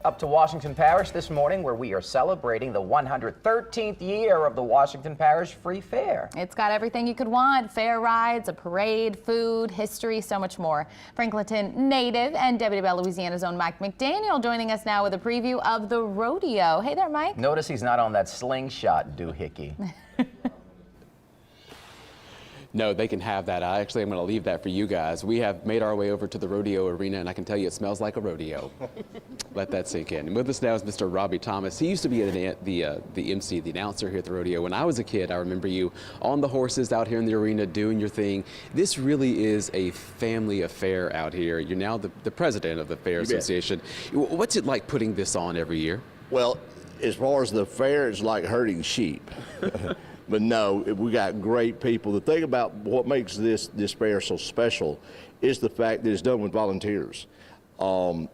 Up to Washington Parish this morning, where we are celebrating the 113th year of the Washington Parish Free Fair. It's got everything you could want: fair rides, a parade, food, history, so much more. Franklinton native and WWL Louisiana's own Mike McDaniel joining us now with a preview of the rodeo. Hey there, Mike. Notice he's not on that slingshot doohickey. No, they can have that. I'm going to leave that for you guys. We have made our way over to the rodeo arena, and I can tell you it smells like a rodeo. Let that sink in. And with us now is Mr. Robbie Thomas. He used to be the MC, the announcer here at the rodeo. When I was a kid, I remember you on the horses out here in the arena doing your thing. This really is a family affair out here. You're now the president of the Fair Association. What's it like putting this on every year? Well, as far as the fair, it's like herding sheep. But no, we got great people. The thing about what makes this fair so special is the fact that it's done with volunteers.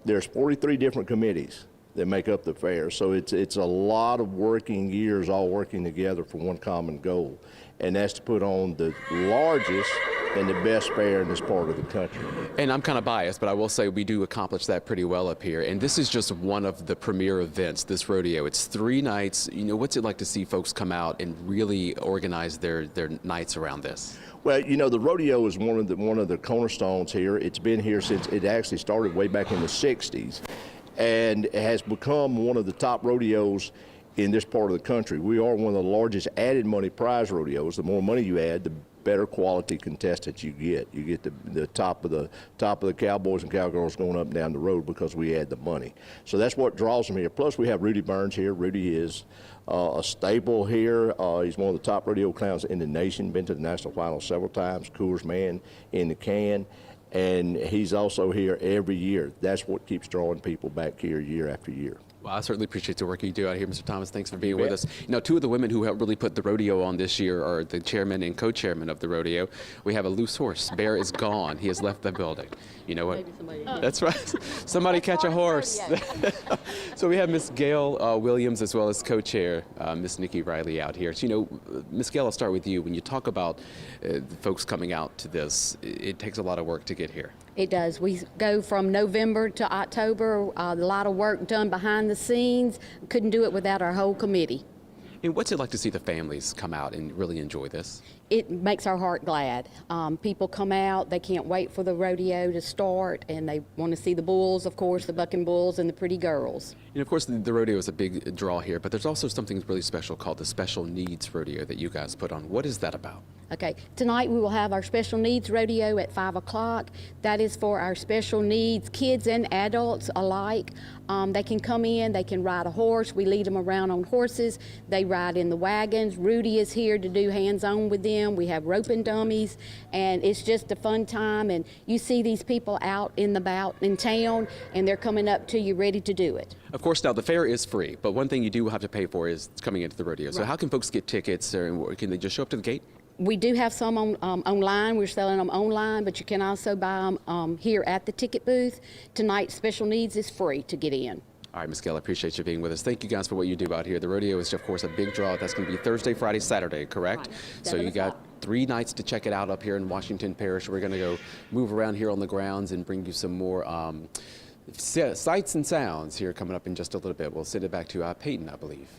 There's 43 different committees that make up the fair, so it's a lot of working years all working together for one common goal, and that's to put on the largest and the best fair in this part of the country. And I'm kind of biased, but I will say we do accomplish that pretty well up here. And this is just one of the premier events, this rodeo. It's 3 nights. You know, what's it like to see folks come out and really organize their nights around this? Well, you know, the rodeo is one of the cornerstones here. It's been here since it actually started way back in the 60s, and it has become one of the top rodeos in this part of the country. We are one of the largest added money prize rodeos. The more money you add, the better quality contestants you get. You get the top of the cowboys and cowgirls going up and down the road because we add the money. So that's what draws them here. Plus we have Rudy Burns here. Rudy is a staple here. He's one of the top rodeo clowns in the nation. Been to the national finals several times. Coolest man in the can. And he's also here every year. That's what keeps drawing people back here year after year. Well, I certainly appreciate the work you do out here, Mr. Thomas. Thanks for being with us. You know, 2 of the women who helped really put the rodeo on this year are the chairman and co-chairman of the rodeo. We have a loose horse. Bear is gone. He has left the building. You know what? That's right. Somebody catch a horse. So we have Miss Gail Williams as well as co-chair Miss Nikki Riley out here. So, you know, Miss Gail, I'll start with you. When you talk about the folks coming out to this, it takes a lot of work to get here. It does. We go from November to October, a lot of work done behind the scenes. Couldn't do it without our whole committee. And what's it like to see the families come out and really enjoy this? It makes our heart glad. People come out, they can't wait for the rodeo to start, and they want to see the bulls, of course, the bucking bulls and the pretty girls. And of course, the rodeo is a big draw here, but there's also something really special called the Special Needs Rodeo that you guys put on. What is that about? Okay, tonight we will have our Special Needs Rodeo at 5 o'clock. That is for our special needs, kids and adults alike. They can come in, they can ride a horse. We lead them around on horses. They ride in the wagons. Rudy is here to do hands-on with them. We have roping dummies, and it's just a fun time. And you see these people out in town, and they're coming up to you ready to do it. Of course, now the fair is free, but one thing you do have to pay for is coming into the rodeo. So how can folks get tickets, or can they just show up to the gate? We do have some online. We're selling them online, but you can also buy them here at the ticket booth. Tonight, Special Needs is free to get in. All right, Ms. Gail, I appreciate you being with us. Thank you guys for what you do out here. The rodeo is, of course, a big draw. That's going to be Thursday, Friday, Saturday, correct? Right. So you got 3 nights to check it out up here in Washington Parish. We're going to go move around here on the grounds and bring you some more sights and sounds here coming up in just a little bit. We'll send it back to Peyton, I believe.